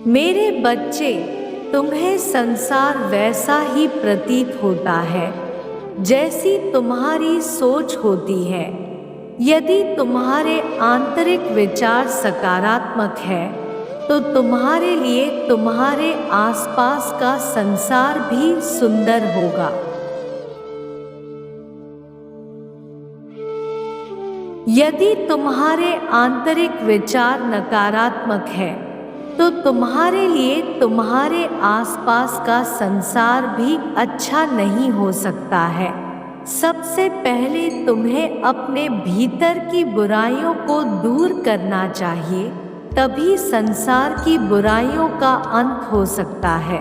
मेरे बच्चे, तुम्हें संसार वैसा ही प्रतीत होता है जैसी तुम्हारी सोच होती है। यदि तुम्हारे आंतरिक विचार सकारात्मक है तो तुम्हारे लिए तुम्हारे आसपास का संसार भी सुंदर होगा। यदि तुम्हारे आंतरिक विचार नकारात्मक है तो तुम्हारे लिए तुम्हारे आसपास का संसार भी अच्छा नहीं हो सकता है। सबसे पहले तुम्हें अपने भीतर की बुराइयों को दूर करना चाहिए, तभी संसार की बुराइयों का अंत हो सकता है।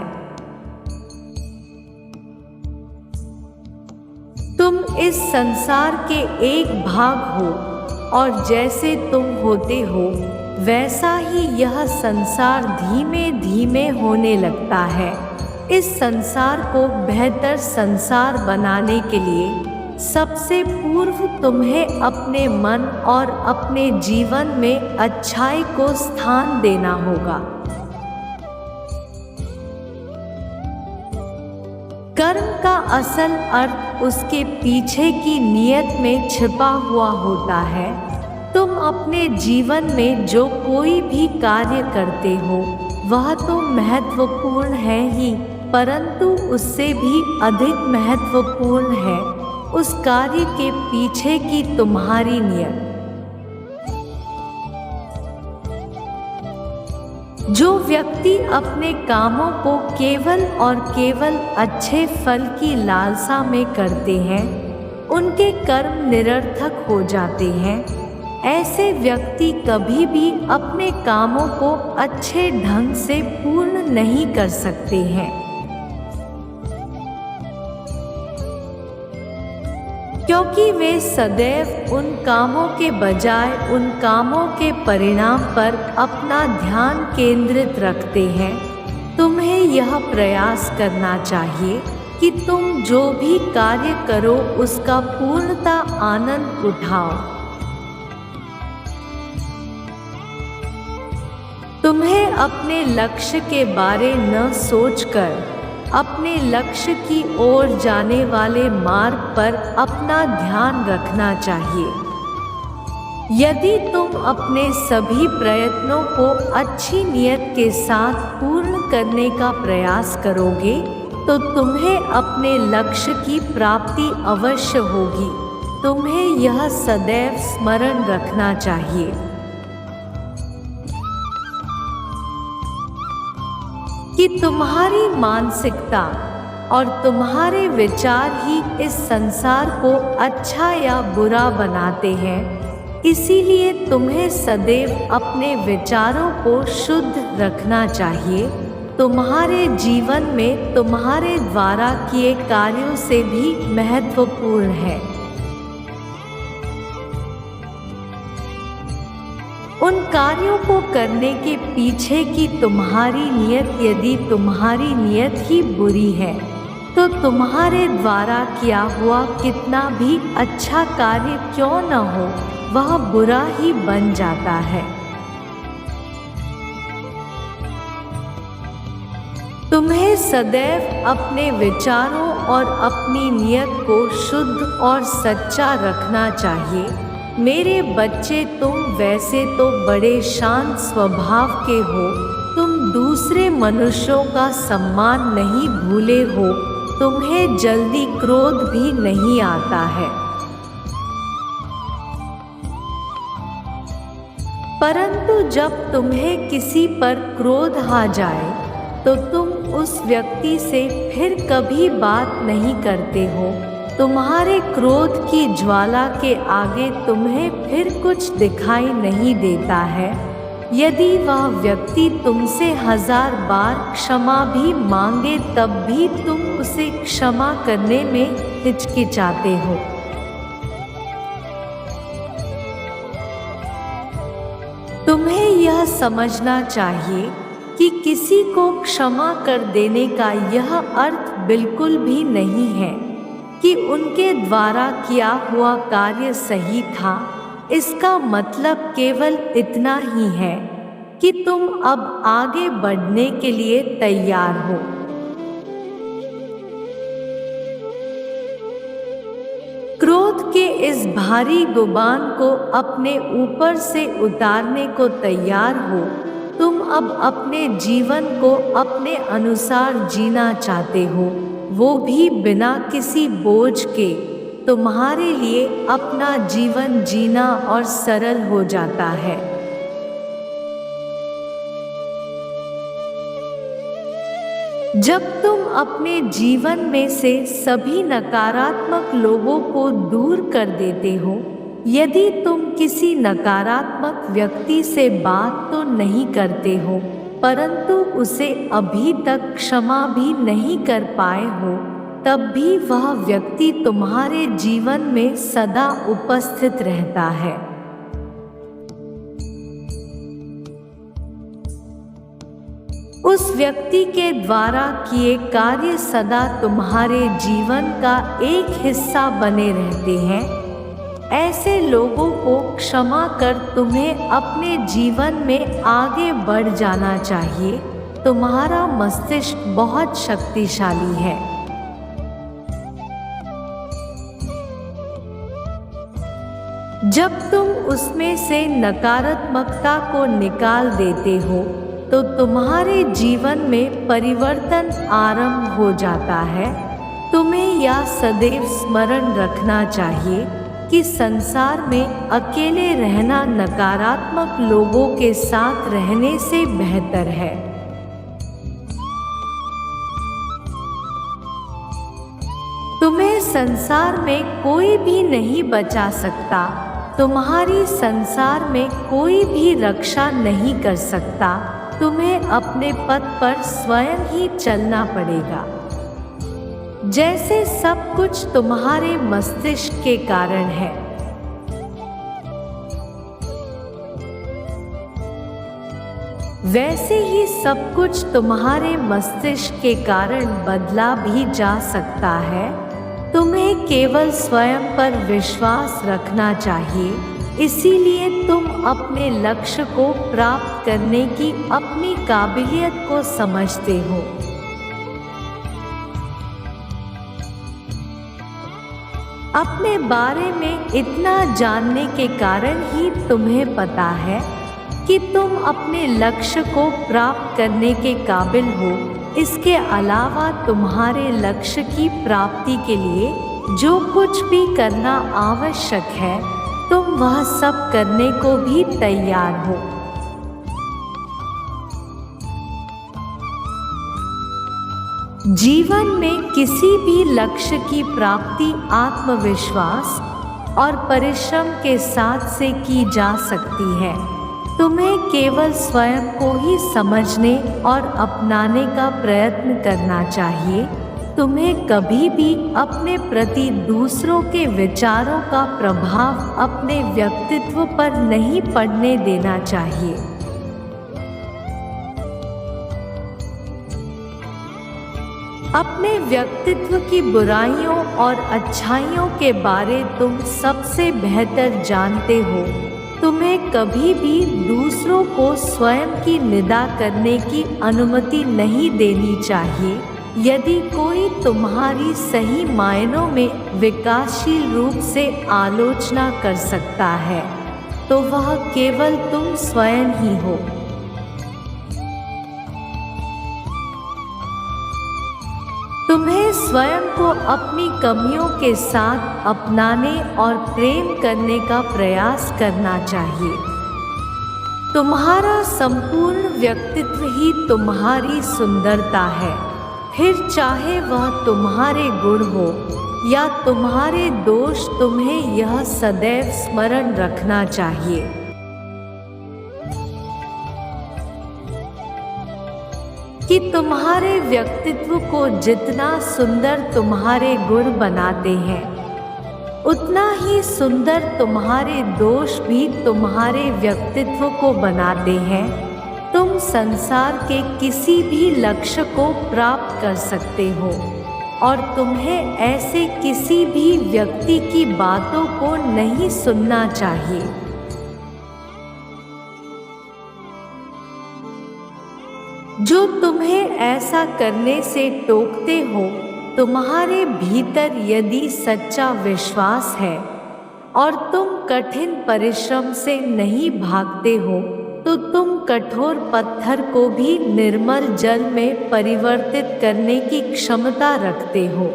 तुम इस संसार के एक भाग हो और जैसे तुम होते हो वैसा ही यह संसार धीमे धीमे होने लगता है। इस संसार को बेहतर संसार बनाने के लिए सबसे पूर्व तुम्हें अपने मन और अपने जीवन में अच्छाई को स्थान देना होगा। कर्म का असल अर्थ उसके पीछे की नीयत में छिपा हुआ होता है। तुम अपने जीवन में जो कोई भी कार्य करते हो वह तो महत्वपूर्ण है ही, परंतु उससे भी अधिक महत्वपूर्ण है उस कार्य के पीछे की तुम्हारी नीयत। जो व्यक्ति अपने कामों को केवल और केवल अच्छे फल की लालसा में करते हैं उनके कर्म निरर्थक हो जाते हैं। ऐसे व्यक्ति कभी भी अपने कामों को अच्छे ढंग से पूर्ण नहीं कर सकते हैं, क्योंकि वे सदैव उन कामों के बजाय उन कामों के परिणाम पर अपना ध्यान केंद्रित रखते हैं। तुम्हें यह प्रयास करना चाहिए कि तुम जो भी कार्य करो उसका पूर्णता आनंद उठाओ। तुम्हें अपने लक्ष्य के बारे न सोचकर अपने लक्ष्य की ओर जाने वाले मार्ग पर अपना ध्यान रखना चाहिए। यदि तुम अपने सभी प्रयत्नों को अच्छी नीयत के साथ पूर्ण करने का प्रयास करोगे तो तुम्हें अपने लक्ष्य की प्राप्ति अवश्य होगी। तुम्हें यह सदैव स्मरण रखना चाहिए कि तुम्हारी मानसिकता और तुम्हारे विचार ही इस संसार को अच्छा या बुरा बनाते हैं। इसीलिए तुम्हें सदैव अपने विचारों को शुद्ध रखना चाहिए। तुम्हारे जीवन में तुम्हारे द्वारा किए कार्यों से भी महत्वपूर्ण है उन कार्यों को करने के पीछे की तुम्हारी नियत। यदि तुम्हारी नियत ही बुरी है तो तुम्हारे द्वारा किया हुआ कितना भी अच्छा कार्य क्यों न हो वह बुरा ही बन जाता है। तुम्हें सदैव अपने विचारों और अपनी नियत को शुद्ध और सच्चा रखना चाहिए। मेरे बच्चे, तुम वैसे तो बड़े शांत स्वभाव के हो। तुम दूसरे मनुष्यों का सम्मान नहीं भूले हो। तुम्हें जल्दी क्रोध भी नहीं आता है, परंतु जब तुम्हें किसी पर क्रोध आ जाए तो तुम उस व्यक्ति से फिर कभी बात नहीं करते हो। तुम्हारे क्रोध की ज्वाला के आगे तुम्हें फिर कुछ दिखाई नहीं देता है। यदि वह व्यक्ति तुमसे 1000 बार क्षमा भी मांगे तब भी तुम उसे क्षमा करने में हिचकिचाते हो। तुम्हें यह समझना चाहिए कि किसी को क्षमा कर देने का यह अर्थ बिल्कुल भी नहीं है कि उनके द्वारा किया हुआ कार्य सही था। इसका मतलब केवल इतना ही है कि तुम अब आगे बढ़ने के लिए तैयार हो। क्रोध के इस भारी गुबान को अपने ऊपर से उतारने को तैयार हो। तुम अब अपने जीवन को अपने अनुसार जीना चाहते हो, वो भी बिना किसी बोझ के। तुम्हारे लिए अपना जीवन जीना और सरल हो जाता है। जब तुम अपने जीवन में से सभी नकारात्मक लोगों को दूर कर देते हो, यदि तुम किसी नकारात्मक व्यक्ति से बात तो नहीं करते हो, परंतु उसे अभी तक क्षमा भी नहीं कर पाए हो, तब भी वह व्यक्ति तुम्हारे जीवन में सदा उपस्थित रहता है। उस व्यक्ति के द्वारा किए कार्य सदा तुम्हारे जीवन का एक हिस्सा बने रहते हैं। ऐसे लोगों को क्षमा कर तुम्हें अपने जीवन में आगे बढ़ जाना चाहिए। तुम्हारा मस्तिष्क बहुत शक्तिशाली है। जब तुम उसमें से नकारात्मकता को निकाल देते हो, तो तुम्हारे जीवन में परिवर्तन आरंभ हो जाता है। तुम्हें यह सदैव स्मरण रखना चाहिए कि संसार में अकेले रहना नकारात्मक लोगों के साथ रहने से बेहतर है। तुम्हें संसार में कोई भी नहीं बचा सकता। तुम्हारी संसार में कोई भी रक्षा नहीं कर सकता। तुम्हें अपने पथ पर स्वयं ही चलना पड़ेगा। जैसे सब कुछ तुम्हारे मस्तिष्क के कारण है, वैसे ही सब कुछ तुम्हारे मस्तिष्क के कारण बदला भी जा सकता है। तुम्हें केवल स्वयं पर विश्वास रखना चाहिए। इसीलिए तुम अपने लक्ष्य को प्राप्त करने की अपनी काबिलियत को समझते हो। अपने बारे में इतना जानने के कारण ही तुम्हें पता है कि तुम अपने लक्ष्य को प्राप्त करने के काबिल हो। इसके अलावा तुम्हारे लक्ष्य की प्राप्ति के लिए जो कुछ भी करना आवश्यक है, तुम वह सब करने को भी तैयार हो। जीवन में किसी भी लक्ष्य की प्राप्ति आत्मविश्वास और परिश्रम के साथ से की जा सकती है। तुम्हें केवल स्वयं को ही समझने और अपनाने का प्रयत्न करना चाहिए। तुम्हें कभी भी अपने प्रति दूसरों के विचारों का प्रभाव अपने व्यक्तित्व पर नहीं पड़ने देना चाहिए। अपने व्यक्तित्व की बुराइयों और अच्छाइयों के बारे तुम सबसे बेहतर जानते हो। तुम्हें कभी भी दूसरों को स्वयं की निंदा करने की अनुमति नहीं देनी चाहिए। यदि कोई तुम्हारी सही मायनों में विकासशील रूप से आलोचना कर सकता है, तो वह केवल तुम स्वयं ही हो। तुम्हें स्वयं को अपनी कमियों के साथ अपनाने और प्रेम करने का प्रयास करना चाहिए। तुम्हारा संपूर्ण व्यक्तित्व ही तुम्हारी सुंदरता है, फिर चाहे वह तुम्हारे गुण हो या तुम्हारे दोष। तुम्हें यह सदैव स्मरण रखना चाहिए कि तुम्हारे व्यक्तित्व को जितना सुंदर तुम्हारे गुण बनाते हैं, उतना ही सुंदर तुम्हारे दोष भी तुम्हारे व्यक्तित्व को बनाते हैं। तुम संसार के किसी भी लक्ष्य को प्राप्त कर सकते हो और तुम्हें ऐसे किसी भी व्यक्ति की बातों को नहीं सुनना चाहिए। जो तुम्हें ऐसा करने से टोकते हो, तुम्हारे भीतर यदि सच्चा विश्वास है और तुम कठिन परिश्रम से नहीं भागते हो, तो तुम कठोर पत्थर को भी निर्मल जल में परिवर्तित करने की क्षमता रखते हो।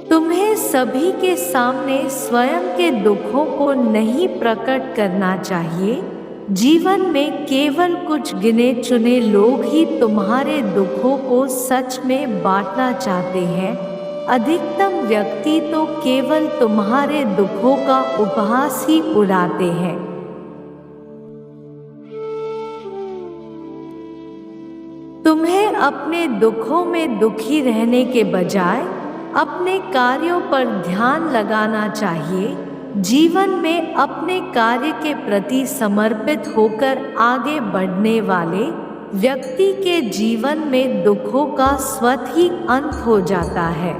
तुम्हें सभी के सामने स्वयं के दुखों को नहीं प्रकट करना चाहिए। जीवन में केवल कुछ गिने चुने लोग ही तुम्हारे दुखों को सच में बांटना चाहते हैं। अधिकतम व्यक्ति तो केवल तुम्हारे दुखों का उपहास ही उड़ाते हैं। तुम्हें अपने दुखों में दुखी रहने के बजाय अपने कार्यों पर ध्यान लगाना चाहिए। जीवन में अपने कार्य के प्रति समर्पित होकर आगे बढ़ने वाले व्यक्ति के जीवन में दुखों का स्वतः ही अंत हो जाता है।